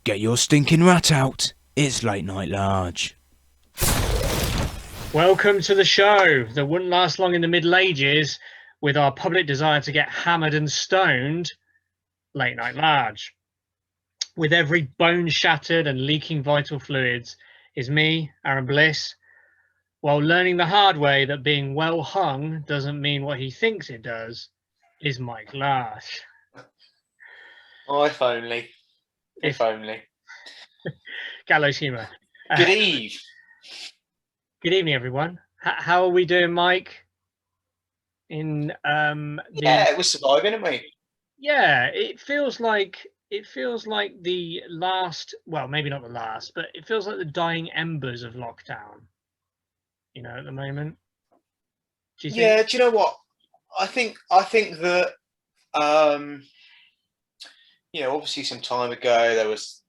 Get your stinking rat out. It's late night large. Welcome to the show that wouldn't last long in the Middle Ages with our public desire to get hammered and stoned, late night large. With every bone shattered and leaking vital fluids is me, Aaron Bliss, while learning the hard way that being well hung doesn't mean what he thinks it does, is Mike Larsh. Oh, if only. If only. Gallows humour. Good eve. Good evening, everyone. How are we doing, Mike? Yeah, we're surviving, aren't we? Yeah, it feels like the last, well, maybe not the last, but it feels like the dying embers of lockdown, at the moment. Do you think? Yeah, do you know what? I think that obviously some time ago there was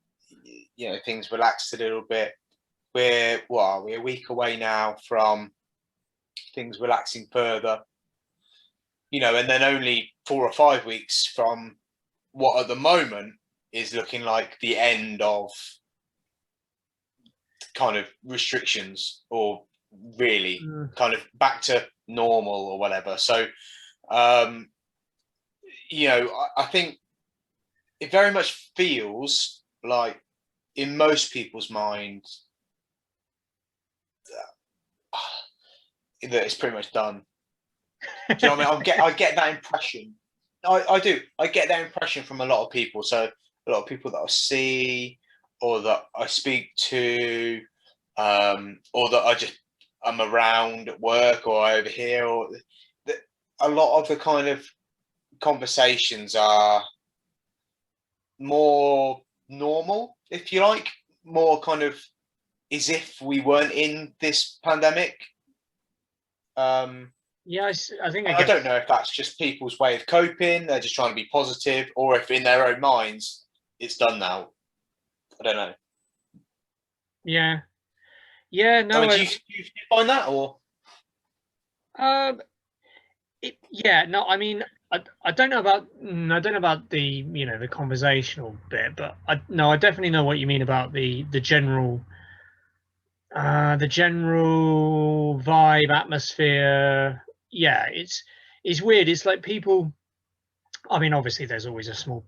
things relaxed a little bit. We're a week away now from things relaxing further. And then only 4 or 5 weeks from what at the moment is looking like the end of kind of restrictions, or really kind of back to normal or whatever. So, I think it very much feels like in most people's minds that it's pretty much done. Do you know what I mean? I get that impression. I do. I get that impression from a lot of people. So a lot of people that I see or that I speak to, or that I'm around at work or over here, or a lot of the kind of conversations are more normal, if you like, more kind of as if we weren't in this pandemic. Yeah, I think I don't know if that's just people's way of coping. They're just trying to be positive, or if in their own minds it's done now. I don't know. Yeah. No. I mean, do you find that, or? No. I mean, I don't know about the the conversational bit, but I definitely know what you mean about the general vibe, atmosphere. Yeah, it's weird. It's like people. I mean, obviously, there's always a small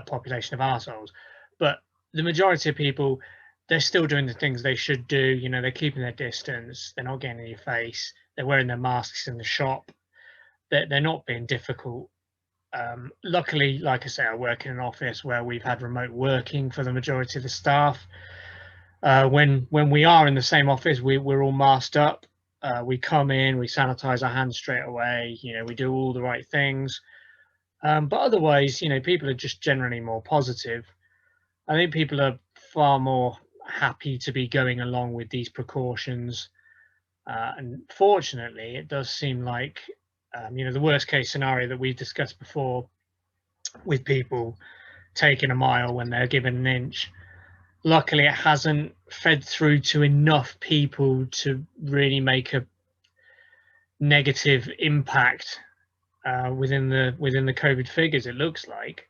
population of assholes, but the majority of people, they're still doing the things they should do. They're keeping their distance. They're not getting in your face. They're wearing their masks in the shop. They're not being difficult. Luckily, like I say, I work in an office where we've had remote working for the majority of the staff. When we are in the same office, we're all masked up. We come in, we sanitize our hands straight away. We do all the right things. But otherwise, people are just generally more positive. I think people are far more happy to be going along with these precautions. And fortunately, it does seem like, the worst case scenario that we've discussed before with people taking a mile when they're given an inch. Luckily, it hasn't fed through to enough people to really make a negative impact within the COVID figures. It looks like.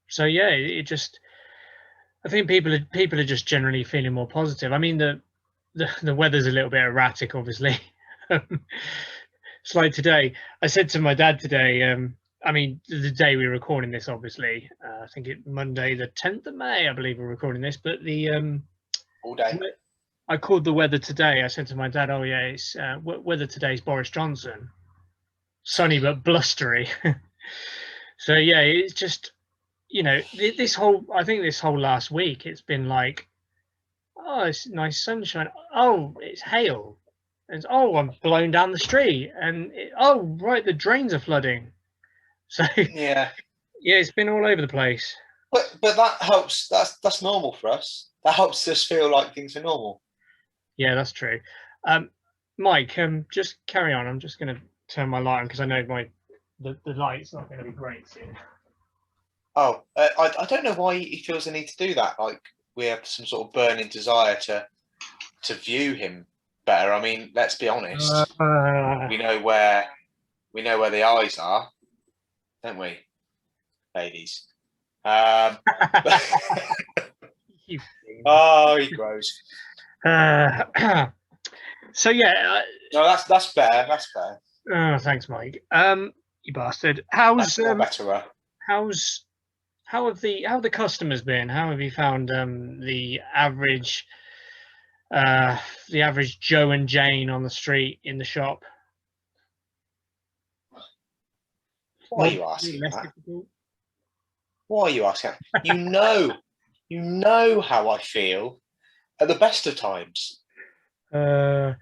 So yeah, I think people are just generally feeling more positive. I mean, the weather's a little bit erratic, obviously. It's like today. I said to my dad today. I mean, the day we're recording this, obviously, I think it's Monday, the 10th of May, I believe we're recording this. But All day. I called the weather today. I said to my dad, "Oh yeah, it's weather today's Boris Johnson, sunny but blustery." So yeah, it's just this whole. I think this whole last week, it's been like, oh, it's nice sunshine. Oh, it's hail. And I'm blown down the street. And right, the drains are flooding. So yeah, it's been all over the place. But that helps. That's normal for us. That helps us feel like things are normal. Yeah, that's true. Mike, just carry on. I'm just going to turn my light on because I know the light's not going to be great soon. Oh, I don't know why he feels the need to do that. Like we have some sort of burning desire to view him better. I mean, let's be honest. We know where the eyes are, don't we, ladies? You Oh, he grows. so yeah, No, that's fair. That's fair. oh, thanks, Mike. You bastard. That's more better. How have the customers been? How have you found the average Joe and Jane on the street in the shop? Why are you asking Less that? difficult? Why are you asking that? You know how I feel at the best of times. Okay?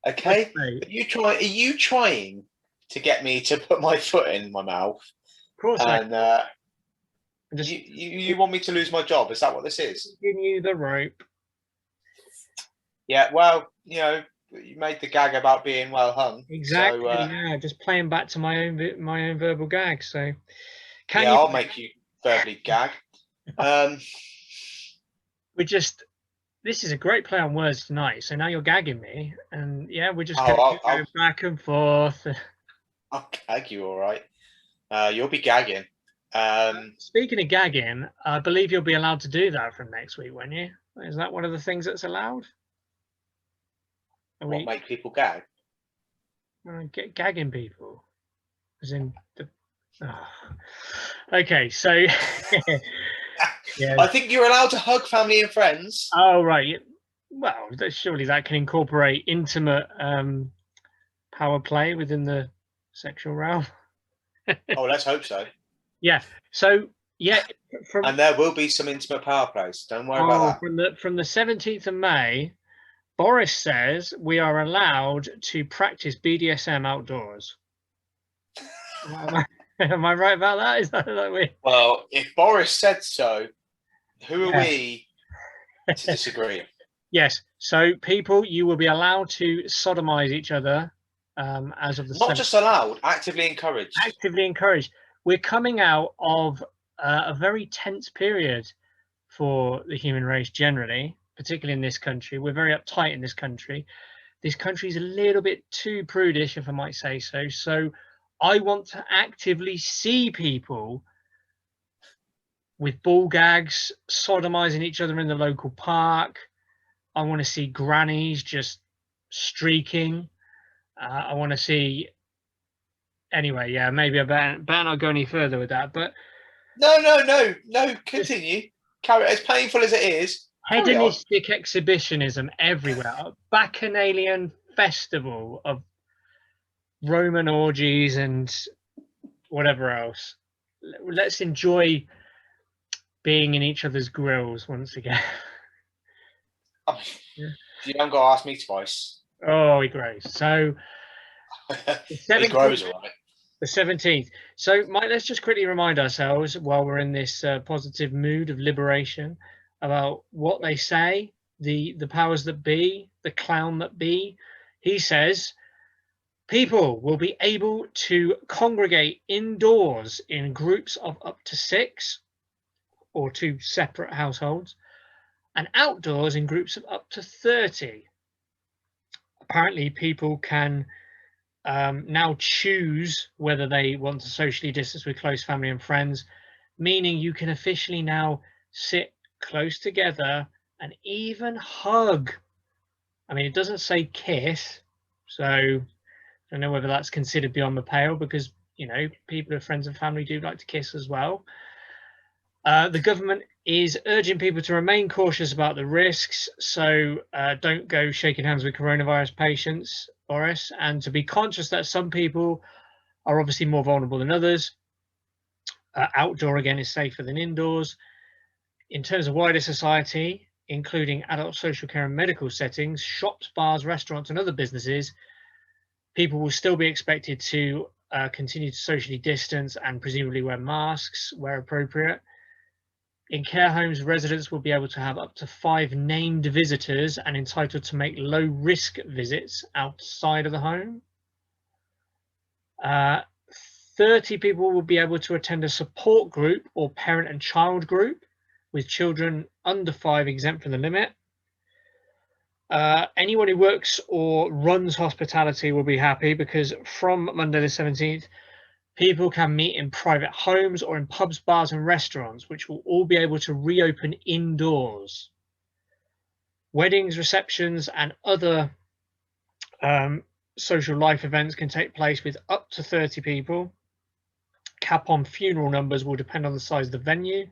Of Are you trying to get me to put my foot in my mouth? course, And just you want me to lose my job? Is that what this is? giving you the rope. Yeah, well, you made the gag about being well hung. Exactly. So, yeah, just playing back to my own verbal gag. So, I'll make you verbally gag. This is a great play on words tonight. So now you're gagging me, and yeah, we're just I'll going back and forth. I'll gag you, all right. You'll be gagging. Speaking of gagging, I believe you'll be allowed to do that from next week, won't you? Is that one of the things that's allowed? Make people gag? Gagging people, as in the. Oh. Okay, so yeah. I think you're allowed to hug family and friends. Oh right. Well, surely that can incorporate intimate power play within the sexual realm. Oh, let's hope so. Yeah. So yeah, and there will be some intimate power plays. Don't worry about that. From the 17th of May, Boris says we are allowed to practice BDSM outdoors. Am I right about that? Is that weird? Well, if Boris said so, who are we to disagree? Yes. So, people, you will be allowed to sodomize each other as of the. Not just allowed, actively encouraged. Actively encouraged. We're coming out of a very tense period for the human race generally, particularly in this country. We're very uptight in this country. This country's a little bit too prudish, if I might say so. So I want to actively see people with ball gags sodomizing each other in the local park. I want to see grannies just streaking. I want to see. Anyway, yeah, maybe I better not go any further with that. But no. Continue. Carry it. As painful as it is. Hedonistic exhibitionism everywhere. A bacchanalian festival of Roman orgies and whatever else. Let's enjoy being in each other's grills once again. You haven't got to ask me twice. Oh, he grows. So he grows, all right. The 17th. So, Mike, let's just quickly remind ourselves while we're in this positive mood of liberation about what they say, the powers that be, the clown that be. He says people will be able to congregate indoors in groups of up to 6 or 2 separate households, and outdoors in groups of up to 30. Apparently, people can now choose whether they want to socially distance with close family and friends, meaning you can officially now sit close together and even hug. I mean, it doesn't say kiss, so I don't know whether that's considered beyond the pale, because people who are friends and family do like to kiss as well. The government is urging people to remain cautious about the risks, so don't go shaking hands with coronavirus patients, Boris, and to be conscious that some people are obviously more vulnerable than others. Outdoor, again, is safer than indoors. In terms of wider society, including adult social care and medical settings, shops, bars, restaurants, and other businesses, people will still be expected to continue to socially distance and presumably wear masks where appropriate. In care homes, residents will be able to have up to 5 named visitors and entitled to make low-risk visits outside of the home. 30 people will be able to attend a support group or parent and child group, with children under 5 exempt from the limit. Anyone who works or runs hospitality will be happy, because from Monday the 17th, People can meet in private homes or in pubs, bars, and restaurants, which will all be able to reopen indoors. Weddings, receptions, and other social life events can take place with up to 30 people. Cap on funeral numbers will depend on the size of the venue.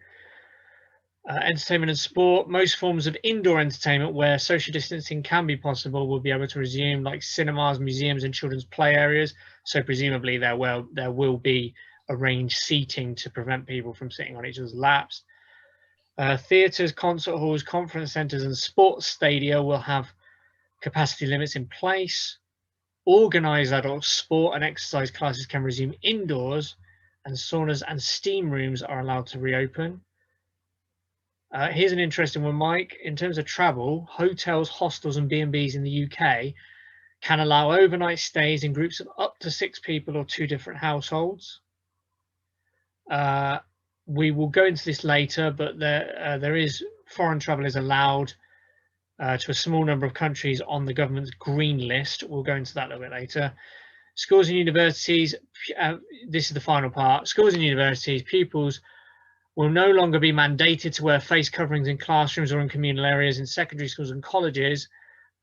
Entertainment and sport. Most forms of indoor entertainment where social distancing can be possible will be able to resume, like cinemas, museums, and children's play areas. So presumably there will be arranged seating to prevent people from sitting on each other's laps. Theatres, concert halls, conference centres, and sports stadia will have capacity limits in place. Organised adult sport and exercise classes can resume indoors, and saunas and steam rooms are allowed to reopen. Here's an interesting one, Mike. In terms of travel, hotels, hostels, and B&Bs in the UK can allow overnight stays in groups of up to 6 people or 2 different households. We will go into this later, but there is foreign travel is allowed to a small number of countries on the government's green list. We'll go into that a little bit later. Schools and universities, this is the final part. Schools and universities, pupils will no longer be mandated to wear face coverings in classrooms or in communal areas in secondary schools and colleges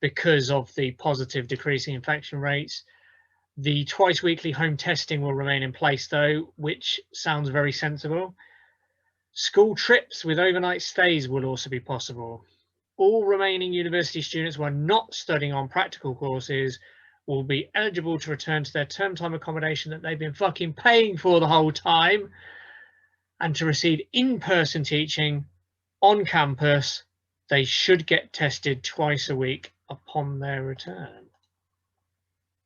because of the positive decreasing infection rates. The twice weekly home testing will remain in place though, which sounds very sensible. School trips with overnight stays will also be possible. All remaining university students who are not studying on practical courses will be eligible to return to their term time accommodation that they've been fucking paying for the whole time, and to receive in-person teaching on campus. They should get tested twice a week upon their return.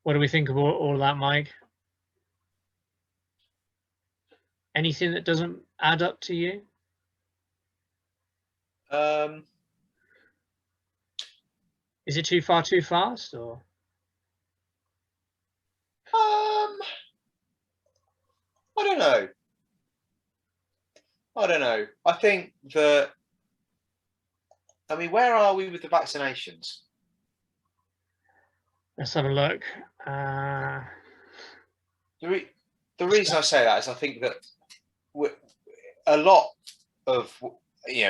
What do we think of all of that, Mike? Anything that doesn't add up to you? Is it too far too fast, or? I don't know. I think that, I mean, where are we with the vaccinations? Let's have a look. The reason I say that is I think that a lot of,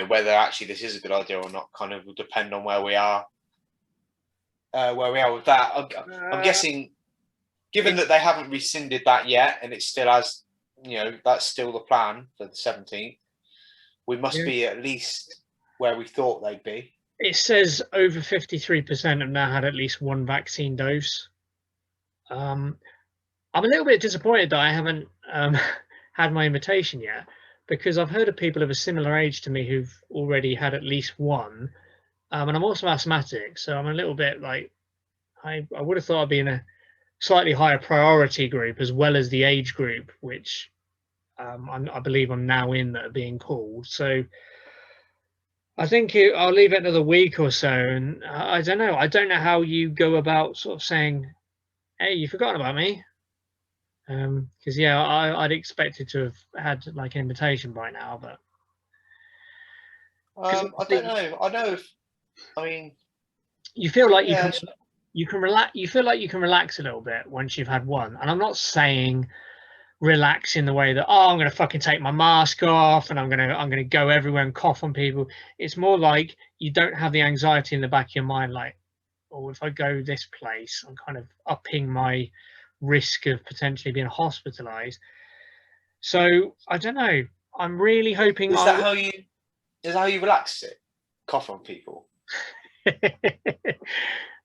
whether actually this is a good idea or not kind of will depend on where we are with that. I'm guessing, given that they haven't rescinded that yet and it still has, that's still the plan for the 17th, we must be at least where we thought they'd be. It says over 53% have now had at least one vaccine dose. I'm a little bit disappointed that I haven't had my invitation yet, because I've heard of people of a similar age to me who've already had at least one. And I'm also asthmatic, so I'm a little bit like, I would have thought I'd be in a slightly higher priority group as well as the age group, which I believe I'm now in, that are being called. So I think I'll leave it another week or so, and I don't know. I don't know how you go about sort of saying, "Hey, you've forgotten about me," because I'd expected to have had like an invitation by now, but I don't know. I mean, you feel like you can relax. You feel like you can relax a little bit once you've had one, and I'm not saying relax in the way that, I'm going to fucking take my mask off and I'm going to go everywhere and cough on people. It's more like you don't have the anxiety in the back of your mind, like, oh, if I go this place, I'm kind of upping my risk of potentially being hospitalized. So I don't know. I'm really hoping. Is that how you relax it? Cough on people.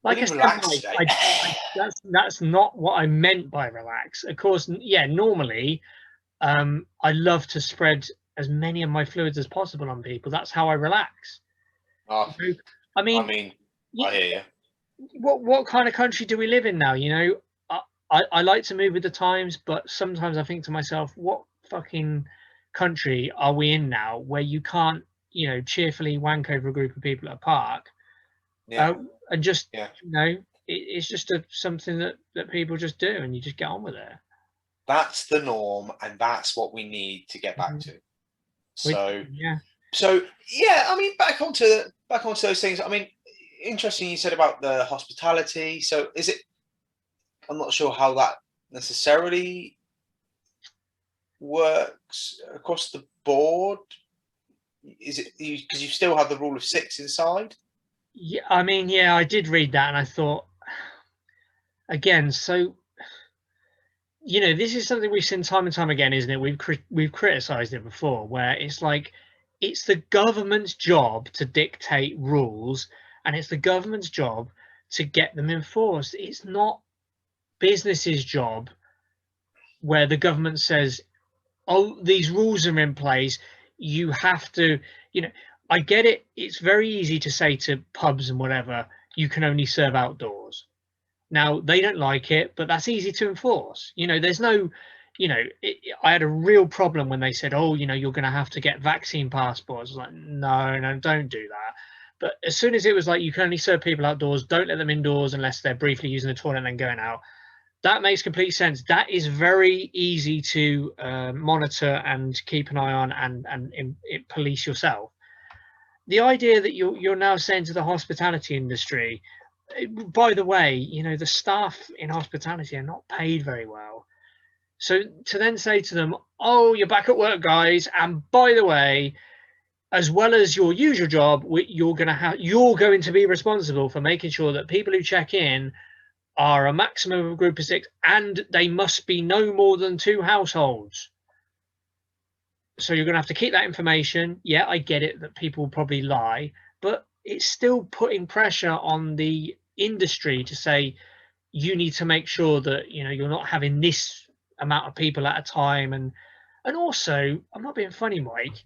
Like I said, that's not what I meant by relax. Of course, normally I love to spread as many of my fluids as possible on people. That's how I relax. Oh, so, I mean, I hear you. What kind of country do we live in now? I like to move with the times, but sometimes I think to myself, what fucking country are we in now where you can't, cheerfully wank over a group of people at a park? And just it's just something that people just do, and you just get on with it. That's the norm, and that's what we need to get back to. So I mean, back onto those things. I mean, interesting you said about the hospitality. So is it? I'm not sure how that necessarily works across the board? Is it because you still have the rule of 6 inside? Yeah, I mean, yeah, I did read that, and I thought, again, so this is something we've seen time and time again, isn't it? We've criticised it before, where it's like it's the government's job to dictate rules, and it's the government's job to get them enforced. It's not business's job where the government says, oh, these rules are in place, you have to, I get it. It's very easy to say to pubs and whatever, you can only serve outdoors. Now, they don't like it, but that's easy to enforce. There's no, I had a real problem when they said, oh, you're going to have to get vaccine passports. I was like, no, don't do that. But as soon as it was like, you can only serve people outdoors, don't let them indoors unless they're briefly using the toilet and then going out. That makes complete sense. That is very easy to monitor and keep an eye on and police yourself. The idea that you're now saying to the hospitality industry, by the way, the staff in hospitality are not paid very well. So to then say to them, oh, you're back at work, guys, and by the way, as well as your usual job, you're going to be responsible for making sure that people who check in are a maximum of a group of 6, and they must be no more than 2 households. So you're going to have to keep that information. Yeah, I get it that people will probably lie, but it's still putting pressure on the industry to say you need to make sure that you're not having this amount of people at a time. And also, I'm not being funny, Mike,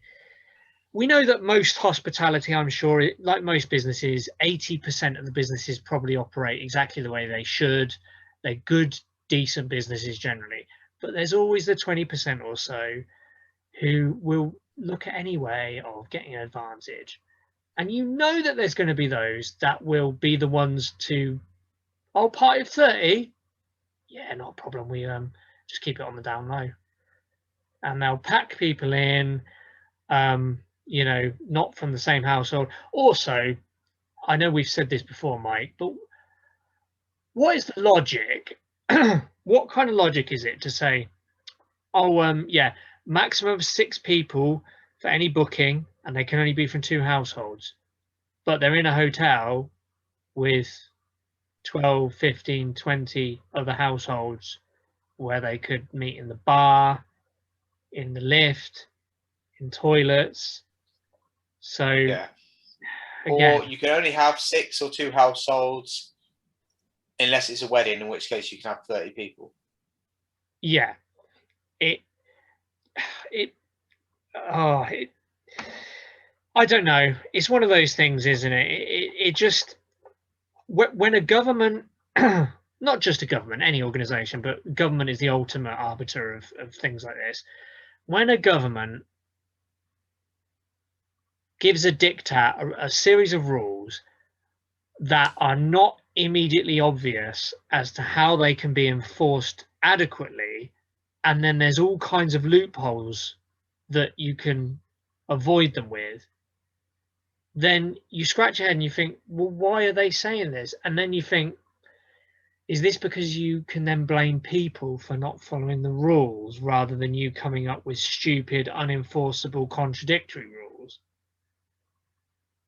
we know that most hospitality, I'm sure, like most businesses, 80% of the businesses probably operate exactly the way they should. They're good, decent businesses generally, but there's always the 20% or so who will look at any way of getting an advantage. And that there's going to be those that will be the ones to, oh, party of 30? Yeah, not a problem. We just keep it on the down low. And they'll pack people in, not from the same household. Also, I know we've said this before, Mike, but what is the logic? What kind of logic is it to say, oh, maximum of 6 people for any booking, and they can only be from 2 households, but they're in a hotel with 12, 15, 20 other households where they could meet in the bar, in the lift, in toilets. So, yeah. Again, or you can only have 6 or 2 households unless it's a wedding, in which case you can have 30 people. Yeah. I don't know. It's one of those things, isn't it? It just, when a government, not just a government, any organization, but government is the ultimate arbiter of things like this. When a government gives a diktat, a series of rules that are not immediately obvious as to how they can be enforced adequately, and then there's all kinds of loopholes that you can avoid them with, then you scratch your head and you think, well, why are they saying this? And then you think, is this because you can then blame people for not following the rules rather than you coming up with stupid, unenforceable, contradictory rules?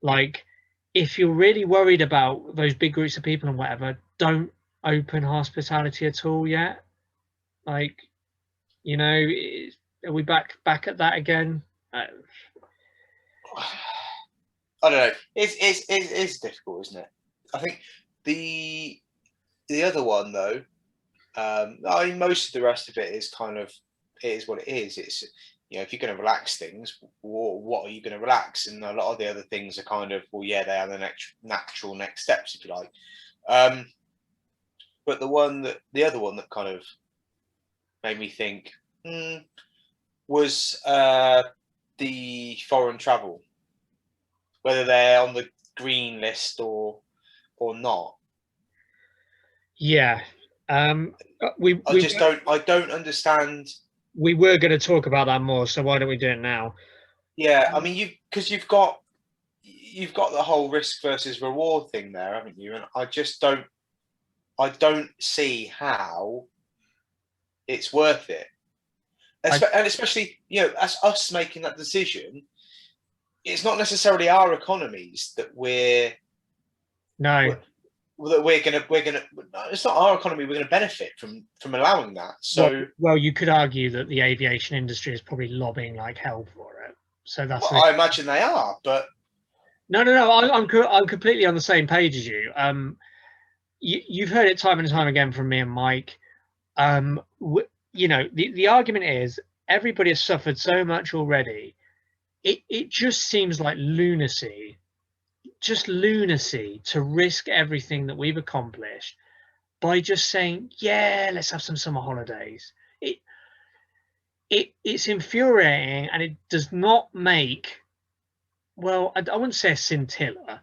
Like, if you're really worried about those big groups of people and whatever, don't open hospitality at all yet. Like, are we back at that again? I don't know. It's difficult, isn't it? I think the other one though, I mean, most of the rest of it is kind of, it is what it is. It's, if you're going to relax things, what are you going to relax? And a lot of the other things are kind of, well, yeah, they are the natural next steps, if you like. But the other one that kind of made me think was the foreign travel, whether they're on the green list or not. Yeah. I don't understand. We were going to talk about that more, so why don't we do it now? Yeah, I mean, you've got the whole risk versus reward thing there, haven't you? And I don't see how it's worth it. And especially, as us making that decision, it's not necessarily our economies that we're No. gonna. It's not our economy we're gonna benefit from allowing that. So, well, you could argue that the aviation industry is probably lobbying like hell for it. So that's. I imagine they are, but No. I'm completely on the same page as you. You've heard it time and time again from me and Mike. The argument is everybody has suffered so much already. It just seems like lunacy to risk everything that we've accomplished by just saying, yeah, let's have some summer holidays. It's infuriating, and it does not make, well, I wouldn't say a scintilla.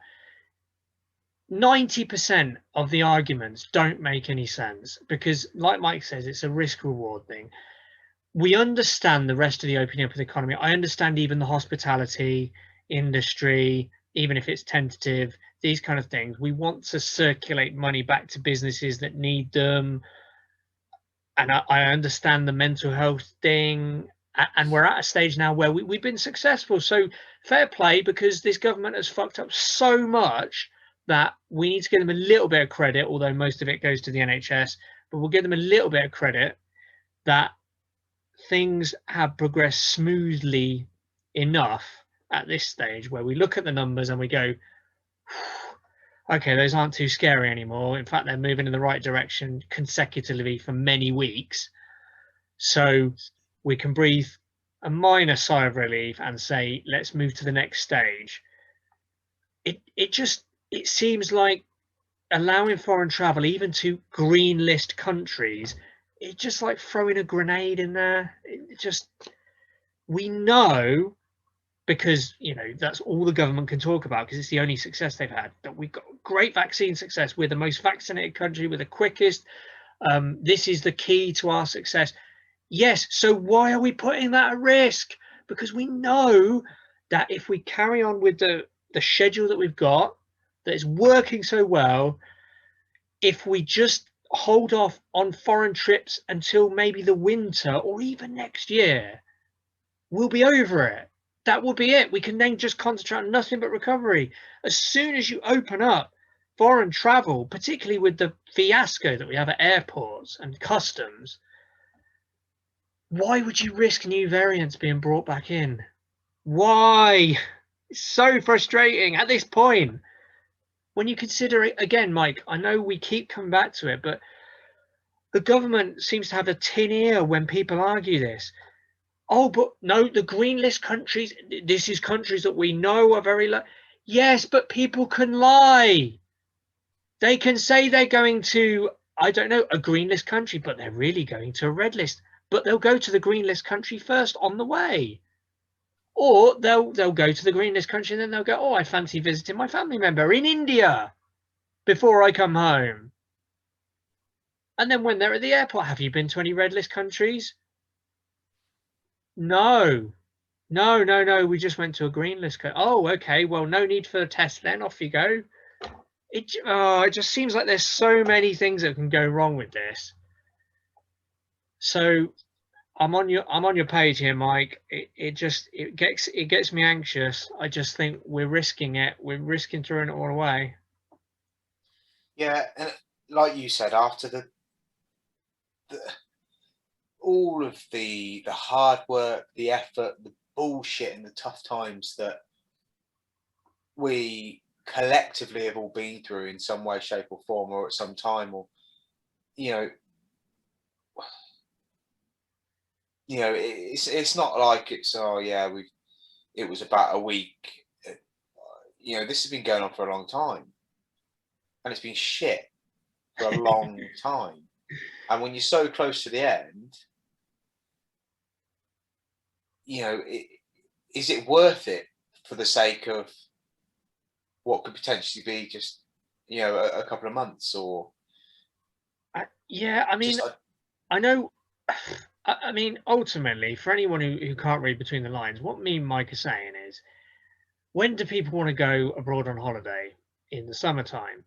90% of the arguments don't make any sense because, like Mike says, it's a risk reward thing. We understand the rest of the opening up of the economy. I understand even the hospitality industry, even if it's tentative, these kind of things. We want to circulate money back to businesses that need them. And I understand the mental health thing. And we're at a stage now where we've been successful. So fair play, because this government has fucked up so much that we need to give them a little bit of credit, although most of it goes to the NHS. But we'll give them a little bit of credit that things have progressed smoothly enough at this stage where we look at the numbers and we go, okay, those aren't too scary anymore. In fact, they're moving in the right direction consecutively for many weeks. So we can breathe a minor sigh of relief and say, let's move to the next stage. It seems like allowing foreign travel, even to green list countries, it's just like throwing a grenade in there. We know, because that's all the government can talk about, because it's the only success they've had, that we've got great vaccine success. We're the most vaccinated country, we're the quickest. This is the key to our success. Yes, so why are we putting that at risk? Because we know that if we carry on with the schedule that we've got, that is working so well, if we just hold off on foreign trips until maybe the winter or even next year, we'll be over it. That will be it. We can then just concentrate on nothing but recovery. As soon as you open up foreign travel, particularly with the fiasco that we have at airports and customs, why would you risk new variants being brought back in? Why? It's so frustrating at this point. When you consider it, again, Mike, I know we keep coming back to it, but the government seems to have a tin ear when people argue this. Oh, but no, the green list countries, this is countries that we know are very low. Yes, but people can lie. They can say they're going to, I don't know, a green list country, but they're really going to a red list. But they'll go to the green list country first on the way. Or they'll go to the green list country and then they'll go, oh, I fancy visiting my family member in India before I come home. And then when they're at the airport, have you been to any red list countries? No. We just went to a green list. Oh, okay. Well, no need for a test then. Off you go. It just seems like there's so many things that can go wrong with this. So I'm on your page here, Mike. It gets me anxious. I just think we're risking it. We're risking throwing it all away. Yeah, and like you said, after the all of the hard work, the effort, the bullshit, and the tough times that we collectively have all been through in some way, shape, or form, or at some time, or it's not like it's it was about a week. This has been going on for a long time, and it's been shit for a long time. And when you're so close to the end, is it worth it for the sake of what could potentially be just a couple of months? Or I know. I mean, ultimately, for anyone who can't read between the lines, what me and Mike are saying is, when do people want to go abroad on holiday? In the summertime.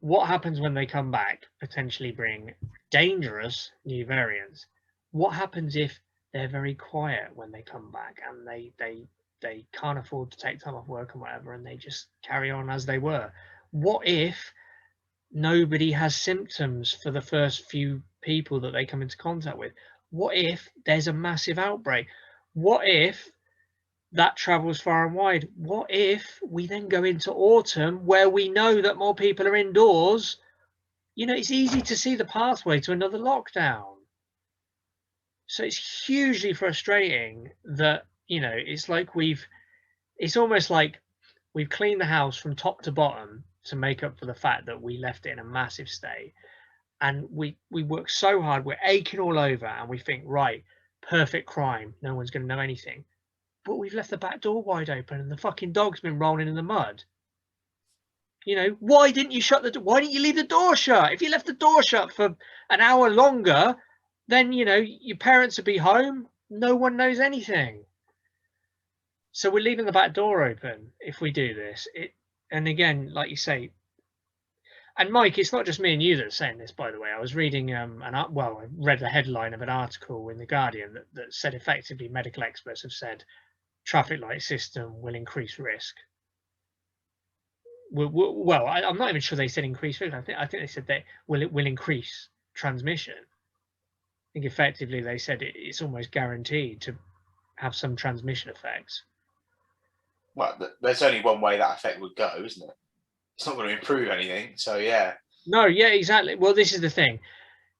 What happens when they come back, potentially bring dangerous new variants? What happens if they're very quiet when they come back, and they can't afford to take time off work and whatever, and they just carry on as they were. What if nobody has symptoms for the first few people that they come into contact with? What if there's a massive outbreak? What if that travels far and wide? What if we then go into autumn where we know that more people are indoors? It's easy to see the pathway to another lockdown. So it's hugely frustrating that, it's like it's almost like we've cleaned the house from top to bottom to make up for the fact that we left it in a massive state. And we work so hard, we're aching all over, and we think, right, perfect crime, no one's going to know anything. But we've left the back door wide open, and the fucking dog's been rolling in the mud. Why didn't you shut the door? Why didn't you leave the door shut? If you left the door shut for an hour longer, then, your parents would be home. No one knows anything. So we're leaving the back door open if we do this. And again, like you say, and Mike, it's not just me and you that are saying this, by the way. I was reading I read the headline of an article in The Guardian that said effectively medical experts have said traffic light system will increase risk. Well, I'm not even sure they said increase risk. I think they said that it will increase transmission. I think effectively they said it's almost guaranteed to have some transmission effects. Well, there's only one way that effect would go, isn't it? It's not going to improve anything. So yeah. No, yeah, exactly. Well, this is the thing.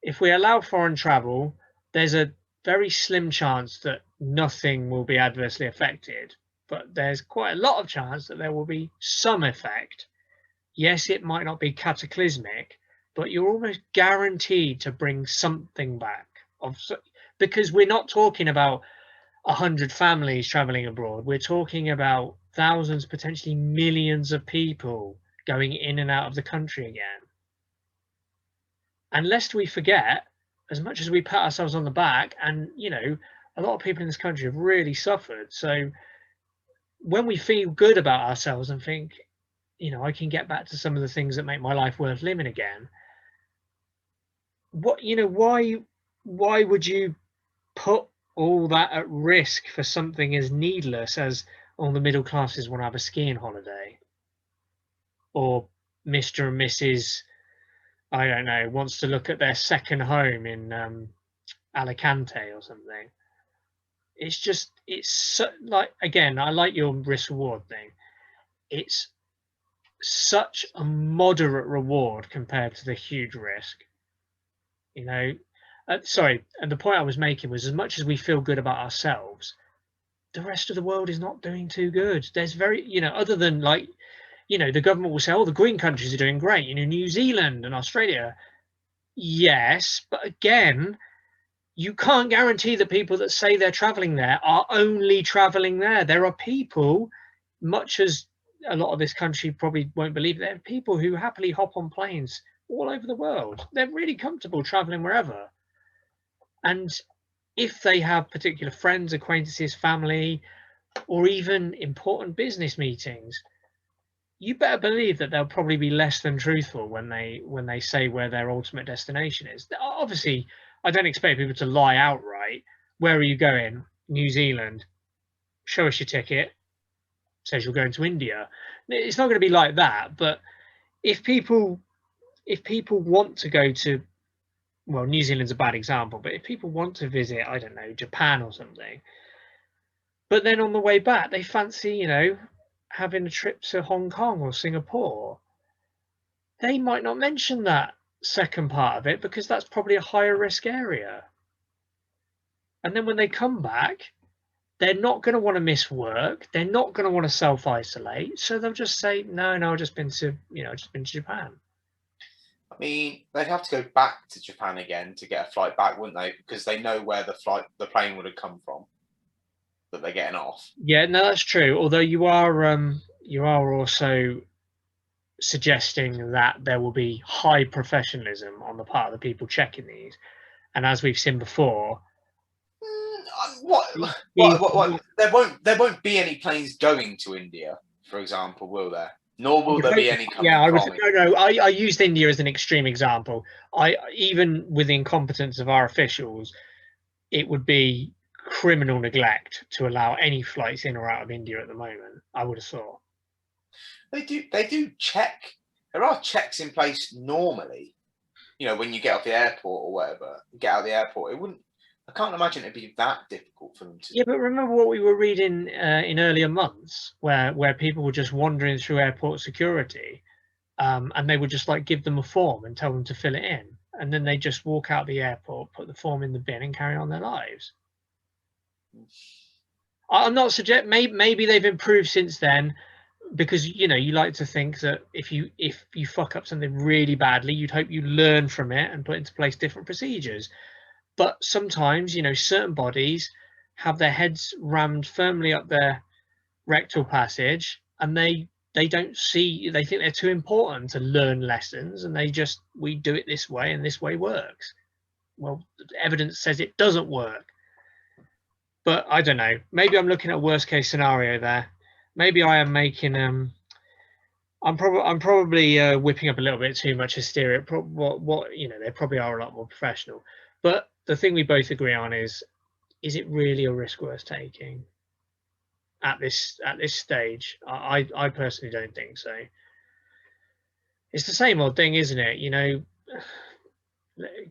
If we allow foreign travel, there's a very slim chance that nothing will be adversely affected, but there's quite a lot of chance that there will be some effect. Yes, it might not be cataclysmic, but you're almost guaranteed to bring something back. Because we're not talking about 100 families traveling abroad. We're talking about thousands, potentially millions of people going in and out of the country again. And lest we forget, as much as we pat ourselves on the back, and a lot of people in this country have really suffered. So when we feel good about ourselves and think, I can get back to some of the things that make my life worth living again, why would you put all that at risk for something as needless as, the middle classes want to have a skiing holiday, or Mr. and Mrs. I don't know, wants to look at their second home in Alicante or something? Again, I like your risk reward thing. It's such a moderate reward compared to the huge risk. Sorry, and the point I was making was, as much as we feel good about ourselves, the rest of the world is not doing too good. There's other than the government will say, the green countries are doing great, New Zealand and Australia. Yes, but again, you can't guarantee the people that say they're traveling there are only traveling there. There are people, much as a lot of this country probably won't believe, there are people who happily hop on planes all over the world. They're really comfortable traveling wherever. And if they have particular friends, acquaintances, family, or even important business meetings, you better believe that they'll probably be less than truthful when they say where their ultimate destination is. Obviously, I don't expect people to lie outright. Where are you going? New Zealand. Show us your ticket. Says you're going to India. It's not going to be like that. But if people want to go to, well, New Zealand's a bad example, but if people want to visit, I don't know, Japan or something, but then on the way back they fancy, having a trip to Hong Kong or Singapore, they might not mention that second part of it because that's probably a higher risk area. And then when they come back, they're not going to want to miss work. They're not going to want to self-isolate. So they'll just say, no, I've just been to Japan. I mean, they'd have to go back to Japan again to get a flight back, wouldn't they? Because they know where the plane would have come from that they're getting off. Yeah, no, that's true. Although you are also suggesting that there will be high professionalism on the part of the people checking these, and as we've seen before, what? There won't be any planes going to India, for example, will there? Nor will there be any coming from. I used India as an extreme example. Even with the incompetence of our officials, it would be criminal neglect to allow any flights in or out of India at the moment, I would have thought. They do check. There are checks in place normally. When you get off the airport or whatever, get out of the airport, I can't imagine it'd be that difficult for them to. Yeah, but remember what we were reading in earlier months, where people were just wandering through airport security, and they would just like give them a form and tell them to fill it in, and then they just walk out the airport, put the form in the bin, and carry on their lives. I'm not suggesting maybe they've improved since then, because you like to think that if you fuck up something really badly, you'd hope you learn from it and put into place different procedures. But sometimes, certain bodies have their heads rammed firmly up their rectal passage, and they don't see, they think they're too important to learn lessons, and we do it this way, and this way works. Well, evidence says it doesn't work. But I don't know. Maybe I'm looking at a worst case scenario there. Maybe I am making I'm probably whipping up a little bit too much hysteria. They probably are a lot more professional. But the thing we both agree on is it really a risk worth taking at this stage? I personally don't think so. It's the same old thing, isn't it?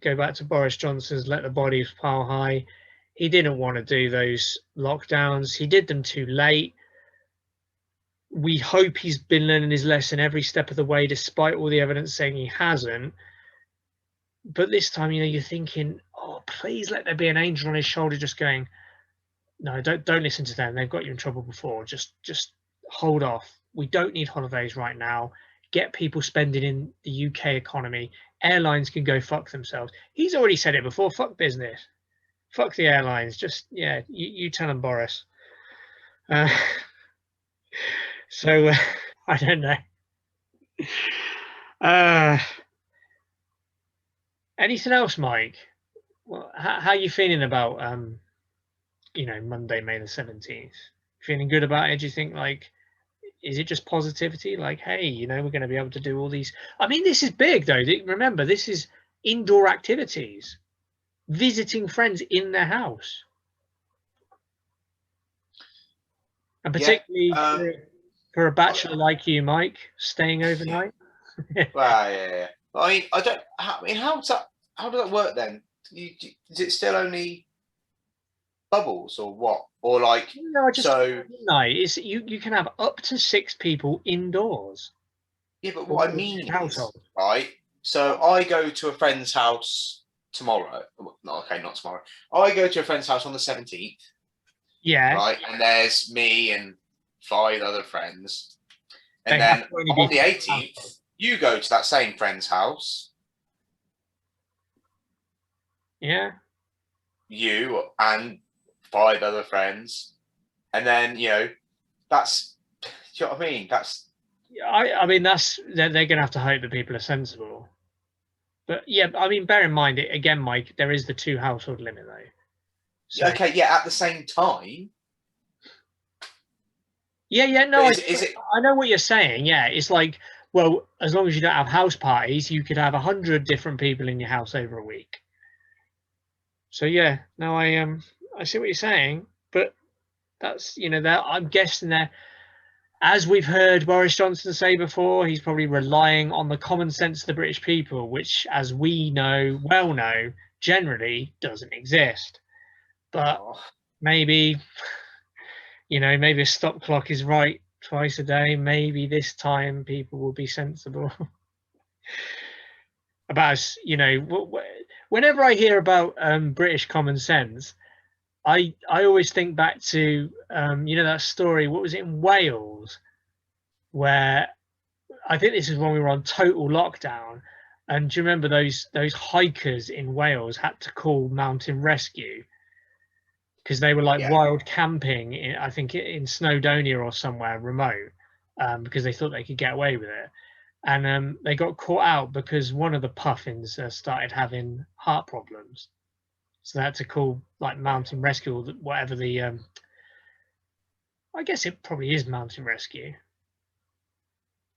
Go back to Boris Johnson's let the bodies pile high. He didn't want to do those lockdowns. He did them too late. We hope he's been learning his lesson every step of the way, despite all the evidence saying he hasn't. But this time, you're thinking, oh, please let there be an angel on his shoulder just going, no, don't listen to them. They've got you in trouble before. Just hold off. We don't need holidays right now. Get people spending in the UK economy. Airlines can go fuck themselves. He's already said it before. Fuck business. Fuck the airlines. Just, you tell them, Boris. So I don't know. Anything else, Mike? Well, how are you feeling about Monday, May the 17th? Feeling good about it? Do you think is it just positivity? Like, hey, we're going to be able to do all these. I mean, this is big though. Remember, this is indoor activities, visiting friends in their house, and particularly for a bachelor like you, Mike, staying overnight. Well, yeah. I don't. How does that work then? Is it still only bubbles or what? Or night. It's you can have up to 6 people indoors. Yeah, but what I mean is, right? So I go to a friend's house tomorrow. Okay, not tomorrow. I go to a friend's house on the 17th. Yeah. Right, and there's me and 5 other friends, and then on the 18th, you go to that same friend's house. Yeah. You and 5 other friends, and then that's. Do you know what I mean? I mean that's they're going to have to hope that people are sensible. But yeah, I mean, bear in mind it again, Mike. There is the 2 household limit though. So, okay, yeah. At the same time. Yeah. No, I know what you're saying. Yeah, it's like, well, as long as you don't have house parties, you could have 100 different people in your house over a week. So yeah, no, I see what you're saying, but that's I'm guessing that, as we've heard Boris Johnson say before, he's probably relying on the common sense of the British people, which, as we know, generally doesn't exist. But maybe, maybe a stop clock is right twice a day. Maybe this time people will be sensible. About, whenever I hear about British common sense, I always think back to that story. What was it in Wales, where I think this is when we were on total lockdown, and do you remember those hikers in Wales had to call mountain rescue because they were wild camping I think in Snowdonia or somewhere remote, because they thought they could get away with it, and they got caught out because one of the puffins started having heart problems. So they had to call mountain rescue, or whatever the I guess it probably is mountain rescue,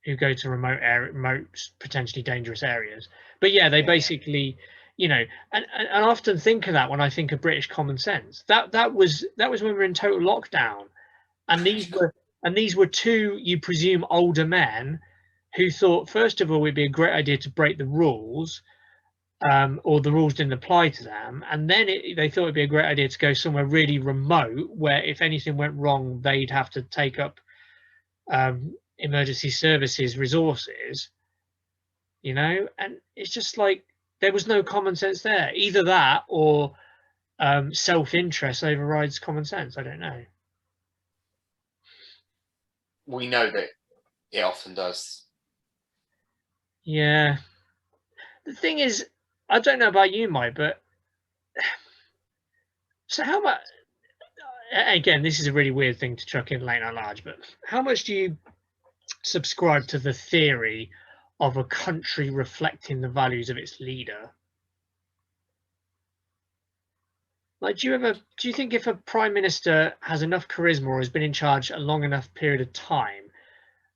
who go to remote potentially dangerous areas. But yeah, they basically, you know, and I often think of that when I think of British common sense. That was when we were in total lockdown, and these were two, you presume, older men who thought, first of all, it'd be a great idea to break the rules, or the rules didn't apply to them, and then they thought it'd be a great idea to go somewhere really remote where if anything went wrong, they'd have to take up emergency services resources, you know. And it's just like there was no common sense there. Either that or self-interest overrides common sense. I don't know. We know that it often does. Yeah. The thing is, I don't know about you, Mike, but so how much, again, this is a really weird thing to chuck in late and large, but how much do you subscribe to the theory of a country reflecting the values of its leader? Like, do you think if a prime minister has enough charisma or has been in charge a long enough period of time,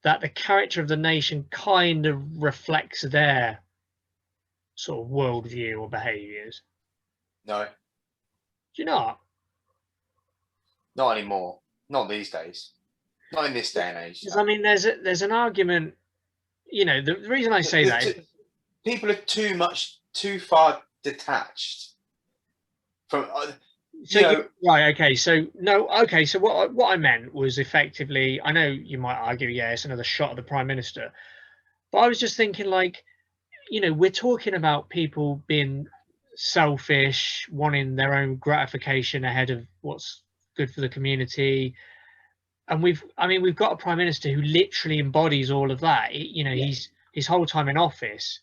that the character of the nation kind of reflects their sort of worldview or behaviours? No, Do you not? not anymore. Not these days. Not in this day and age. I mean, there's an argument. You know, the reason I say that is people are too far detached from. so right, okay. So no, okay. So what I meant was effectively, I know you might argue, yeah, it's another shot at the prime minister, but I was just thinking, like, you know, we're talking about people being selfish, wanting their own gratification ahead of what's good for the community. And we've got a prime minister who literally embodies all of that. You know, he's his whole time in office,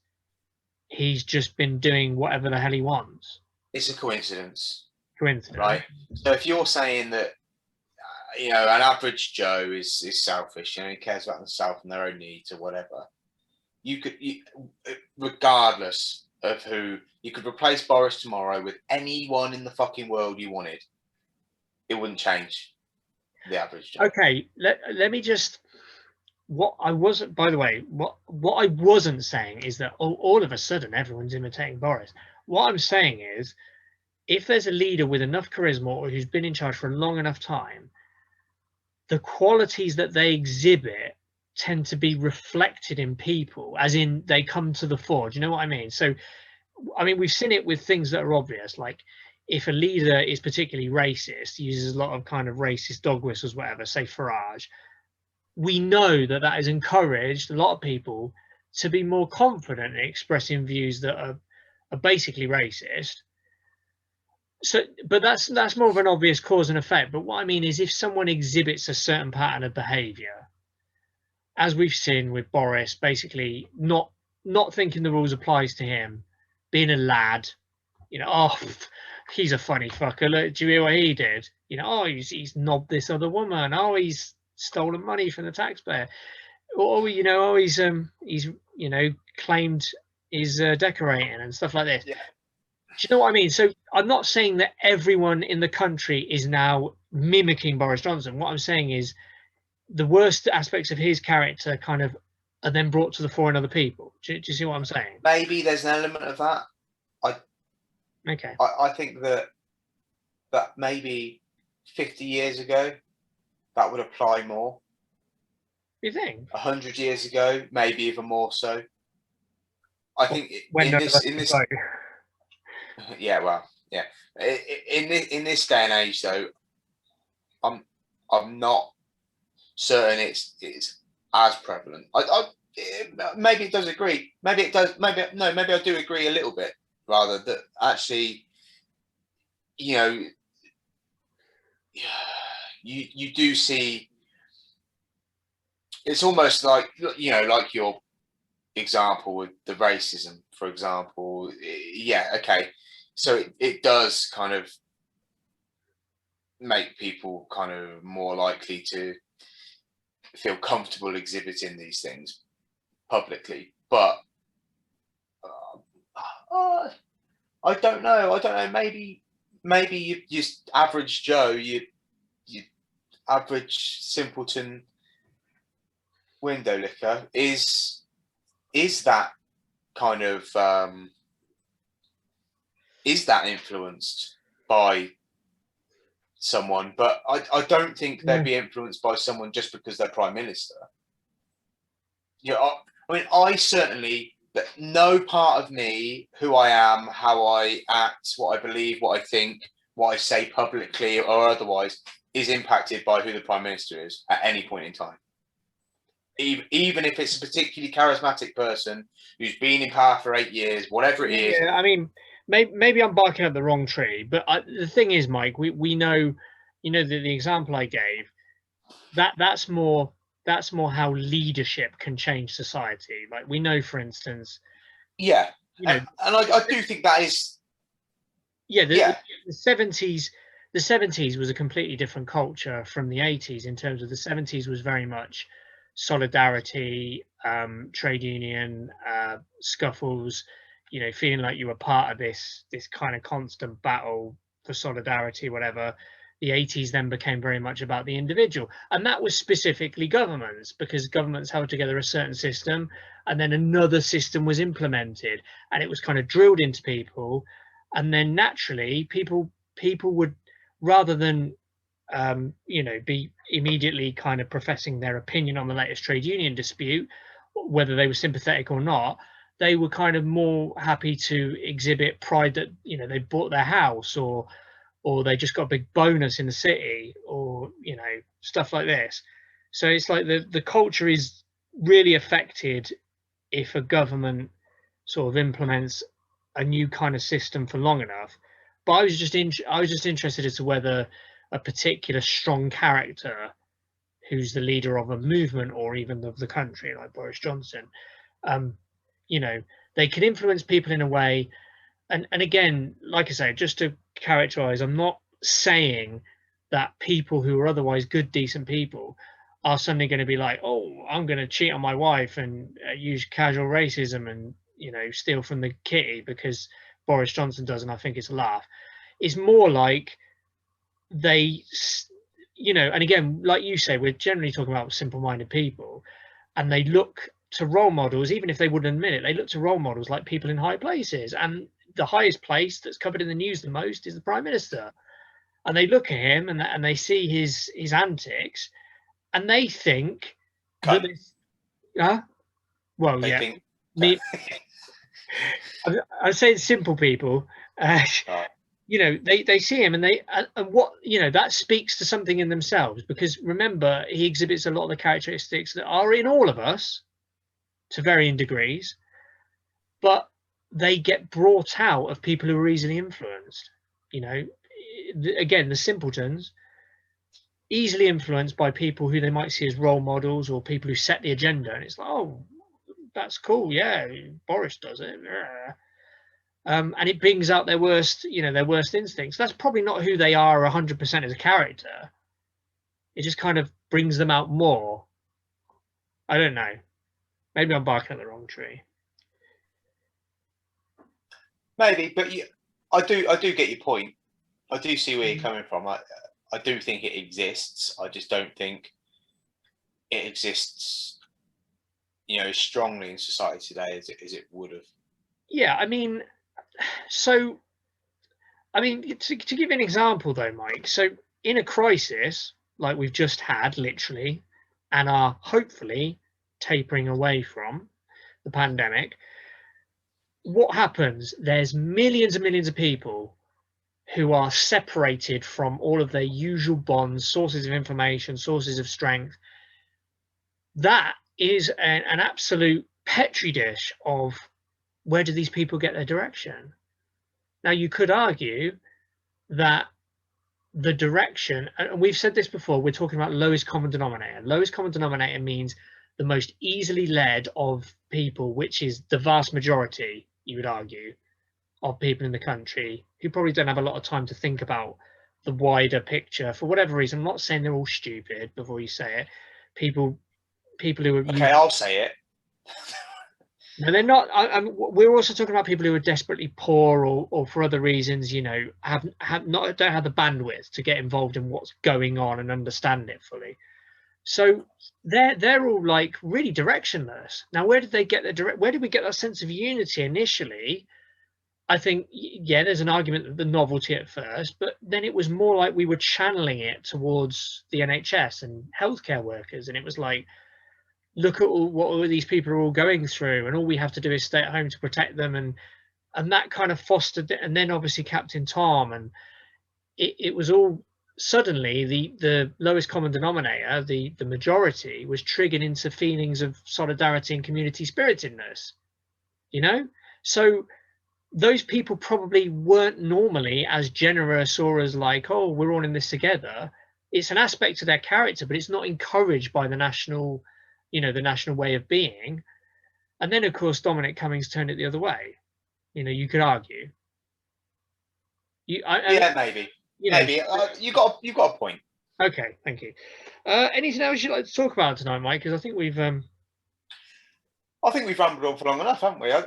he's just been doing whatever the hell he wants. It's a coincidence, Right? So if you're saying that, you know, an average Joe is selfish, you know, he cares about themselves and their own needs or whatever, you could, regardless of who, you could replace Boris tomorrow with anyone in the fucking world you wanted. It wouldn't change the average Joe. Okay, let me just. What I wasn't, by the way, what I wasn't saying is that all of a sudden everyone's imitating Boris. What I'm saying is, if there's a leader with enough charisma or who's been in charge for a long enough time, the qualities that they exhibit tend to be reflected in people, as in they come to the fore. Do you know what I mean? So, I mean, we've seen it with things that are obvious, like if a leader is particularly racist, uses a lot of kind of racist dog whistles, whatever, say Farage, we know that has encouraged a lot of people to be more confident in expressing views that are basically racist. So, but that's more of an obvious cause and effect. But what I mean is, if someone exhibits a certain pattern of behaviour, as we've seen with Boris, basically not thinking the rules applies to him, being a lad, you know, oh, he's a funny fucker. Look, do you hear what he did? You know, oh, he's knobbed this other woman. Oh, he's stolen money from the taxpayer. Or, you know, oh, he's you know, claimed he's decorating and stuff like this. Yeah. Do you know what I mean? So I'm not saying that everyone in the country is now mimicking Boris Johnson. What I'm saying is the worst aspects of his character kind of are then brought to the fore in other people. Do you see what I'm saying? Maybe there's an element of that. I think that maybe 50 years ago that would apply more. You think? 100 years ago, maybe even more so. I think in this yeah, well, yeah. In this day and age, though, I'm not certain it's as prevalent. Maybe it does agree. Maybe it does. Maybe I do agree a little bit. Rather that actually, you know, you do see. It's almost like, you know, like your example with the racism, for example. Yeah, okay. So it does kind of make people kind of more likely to feel comfortable exhibiting these things publicly. But I don't know. Maybe you just average Joe, you average simpleton window licker is that kind of is that influenced by someone, but I don't think they'd be influenced by someone just because they're prime minister. I mean, I certainly, but no part of me, who I am, how I act, what I believe, what I think, what I say publicly or otherwise, is impacted by who the prime minister is at any point in time. Even if it's a particularly charismatic person who's been in power for 8 years, whatever it is. Yeah, I mean, maybe I'm barking up the wrong tree, but the thing is, Mike, we know, the example I gave, that's more how leadership can change society. Like, we know, for instance, and I do think that is. The 70s was a completely different culture from the 80s. In terms of the 70s was very much solidarity, trade union scuffles, feeling like you were part of this kind of constant battle for solidarity, whatever. The 80s then became very much about the individual, and that was specifically governments, because governments held together a certain system, and then another system was implemented, and it was kind of drilled into people, and then naturally people would, rather than be immediately kind of professing their opinion on the latest trade union dispute, whether they were sympathetic or not, they were kind of more happy to exhibit pride that they bought their house, or they just got a big bonus in the city, or stuff like this. So it's like the culture is really affected if a government sort of implements a new kind of system for long enough. But I was just interested as to whether a particular strong character who's the leader of a movement or even of the country, like Boris Johnson, they can influence people in a way. And again, like I say, just to characterize, I'm not saying that people who are otherwise good, decent people are suddenly going to be like, oh, I'm going to cheat on my wife and use casual racism and steal from the kitty because Boris Johnson does, and I think it's a laugh. It's more like they, and again, like you say, we're generally talking about simple-minded people, and they look to role models, even if they wouldn't admit it. They look to role models like people in high places, and the highest place that's covered in the news the most is the prime minister. And they look at him and they see his antics, and they think that well, yeah. I say simple people. They see him, and what that speaks to something in themselves, because remember, he exhibits a lot of the characteristics that are in all of us to varying degrees, but they get brought out of people who are easily influenced. Again, the simpletons, easily influenced by people who they might see as role models or people who set the agenda, and it's like, oh, that's cool, yeah, Boris does it, yeah. And it brings out their worst instincts. That's probably not who they are 100% as a character. It just kind of brings them out more. I don't know. Maybe I'm barking at the wrong tree. Maybe, but I do get your point. I do see where you're coming from. I do think it exists. I just don't think it exists, as strongly in society today as it would have. Yeah, I mean, to give you an example though, Mike, so in a crisis like we've just had, literally, and are hopefully tapering away from the pandemic, what happens? There's millions and millions of people who are separated from all of their usual bonds, sources of information, sources of strength. That is an absolute petri dish of where do these people get their direction? Now, you could argue that the direction, and we've said this before, we're talking about lowest common denominator. Lowest common denominator means the most easily led of people, which is the vast majority, you would argue, of people in the country who probably don't have a lot of time to think about the wider picture for whatever reason. I'm not saying they're all stupid before you say it. People who are... Okay, I'll say it. No, they're not. We're also talking about people who are desperately poor, or for other reasons, don't have the bandwidth to get involved in what's going on and understand it fully. So they're all like really directionless. Now, where did they get where did we get that sense of unity initially? I think, yeah, there's an argument that the novelty at first, but then it was more like we were channeling it towards the NHS and healthcare workers, and it was like, look at what all these people are all going through, and all we have to do is stay at home to protect them, and that kind of fostered it. And then obviously Captain Tom, and it was all suddenly the lowest common denominator, the majority, was triggered into feelings of solidarity and community spiritedness, you know. So those people probably weren't normally as generous or as like, oh, we're all in this together. It's an aspect of their character, but it's not encouraged by the national, the national way of being. And then of course Dominic Cummings turned it the other way. You could argue. Yeah, maybe. Maybe you got a point. Okay, thank you. Anything else you'd like to talk about tonight, Mike? Because I think we've rambled on for long enough, haven't we? I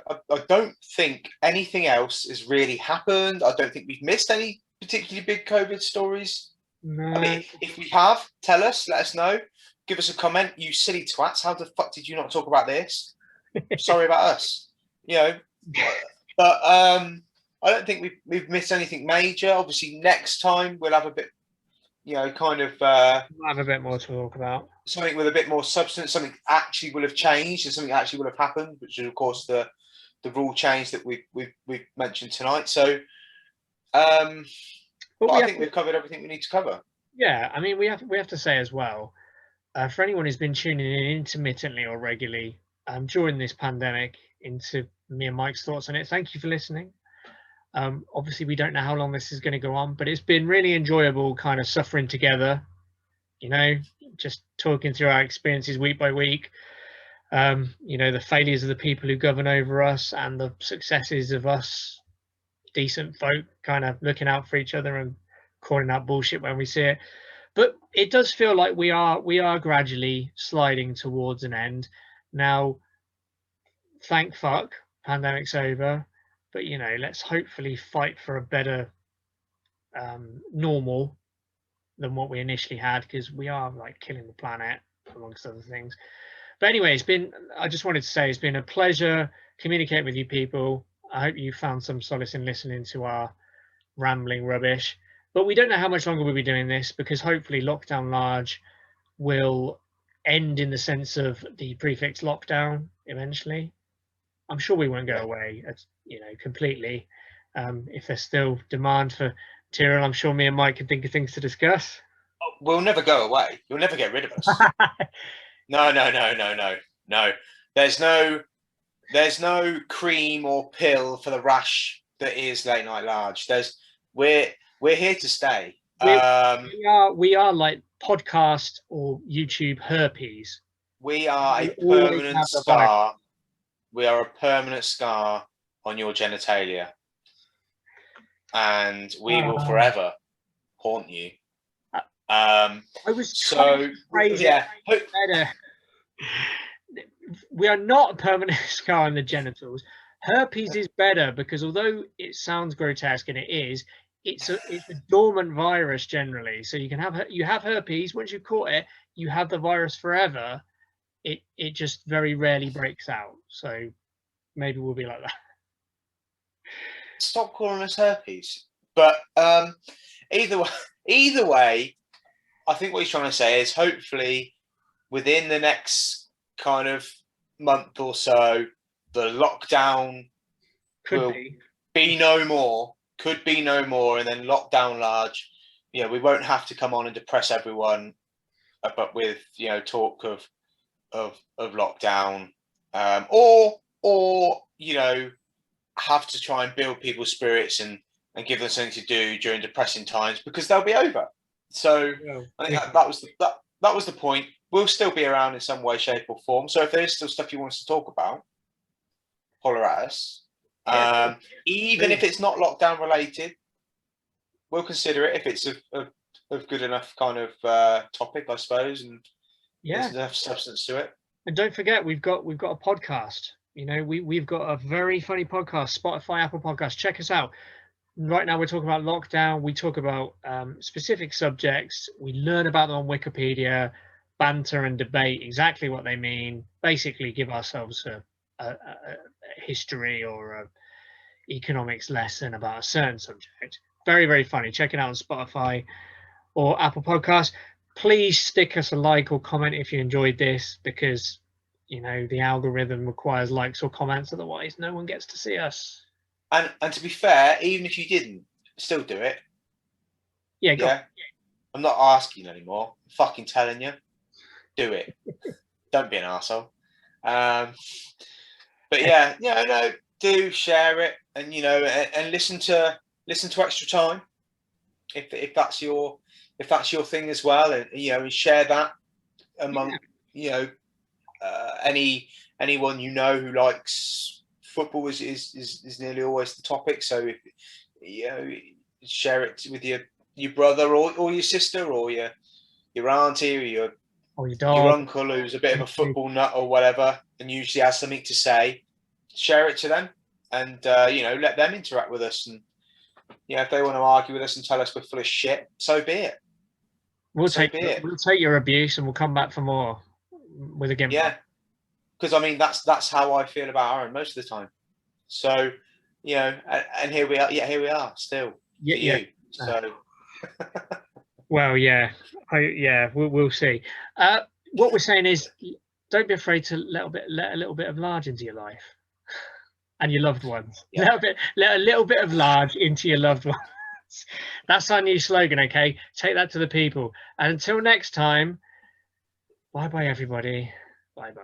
don't think anything else has really happened. I don't think we've missed any particularly big COVID stories. No. I mean, if we have, tell us, let us know. Give us a comment. You silly twats, how the fuck did you not talk about this? Sorry about us. But I don't think we've missed anything major. Obviously, next time we'll have a bit, kind of. We'll have a bit more to talk about. Something with a bit more substance. Something actually will have changed, and something actually will have happened, which is, of course, the rule change that we've mentioned tonight. So, but I think we've covered everything we need to cover. Yeah, I mean, we have to say as well, for anyone who's been tuning in intermittently or regularly during this pandemic into me and Mike's thoughts on it, thank you for listening. Obviously, we don't know how long this is going to go on, but it's been really enjoyable kind of suffering together, just talking through our experiences week by week, the failures of the people who govern over us and the successes of us decent folk kind of looking out for each other and calling out bullshit when we see it. But it does feel like we are gradually sliding towards an end. Now, thank fuck, pandemic's over. But, let's hopefully fight for a better normal than what we initially had, because we are like killing the planet, amongst other things. But anyway, I just wanted to say it's been a pleasure communicating with you people. I hope you found some solace in listening to our rambling rubbish. But we don't know how much longer we'll be doing this, because hopefully lockdown large will end in the sense of the prefix lockdown eventually. I'm sure we won't go away, completely. If there's still demand for material, I'm sure me and Mike can think of things to discuss. We'll never go away. You'll never get rid of us. No. There's no cream or pill for the rash that is late night large. We're here to stay. We are like podcast or YouTube herpes. We are a permanent scar. We are a permanent scar on your genitalia, and we will forever haunt you. I was better. We are not a permanent scar on the genitals. Herpes is better because although it sounds grotesque, and it is, it's a dormant virus generally. So you have herpes. Once you've caught it, you have the virus forever. It just very rarely breaks out. So maybe we'll be like that. Stop calling us herpes. But either way, I think what he's trying to say is hopefully within the next kind of month or so, the lockdown could be no more, and then lockdown large. We won't have to come on and depress everyone, but with talk of lockdown, or have to try and build people's spirits and give them something to do during depressing times, because they'll be over. So I think that was the point. We'll still be around in some way, shape, or form. So if there is still stuff you want us to talk about, holler at us. Even if it's not lockdown related, we'll consider it if it's of good enough kind of topic, I suppose, and there's enough substance to it. And don't forget, we've got a podcast. We've got a very funny podcast, Spotify, Apple Podcasts. Check us out. Right now, we're talking about lockdown. We talk about specific subjects. We learn about them on Wikipedia, banter and debate exactly what they mean. Basically, give ourselves a history or economics lesson about a certain subject. Very, very funny. Check it out on Spotify or Apple Podcasts. Please stick us a like or comment if you enjoyed this, because the algorithm requires likes or comments, otherwise no one gets to see us. And to be fair, even if you didn't, still do it. Yeah, go on. I'm not asking anymore. I'm fucking telling you. Do it. Don't be an arsehole. But yeah, no, do share it, and and listen to Extra Time if that's your thing as well, and and share that among anyone who likes football is nearly always the topic. So if share it with your brother or your sister or your auntie or your dog, your uncle who's a bit of a football nut or whatever, and usually has something to say. Share it to them, and let them interact with us. And if they want to argue with us and tell us we're full of shit, so be it. We'll take your abuse, and we'll come back for more with a game. Yeah, because I mean that's how I feel about Aaron most of the time. So and here we are. Yeah, here we are still. Yeah. So. Well, yeah, we'll see. What we're saying is, don't be afraid to let a little bit of large into your life and your loved ones. Yeah. Let a little bit of large into your loved ones. That's our new slogan. Okay, take that to the people. And until next time, bye bye everybody. Bye bye.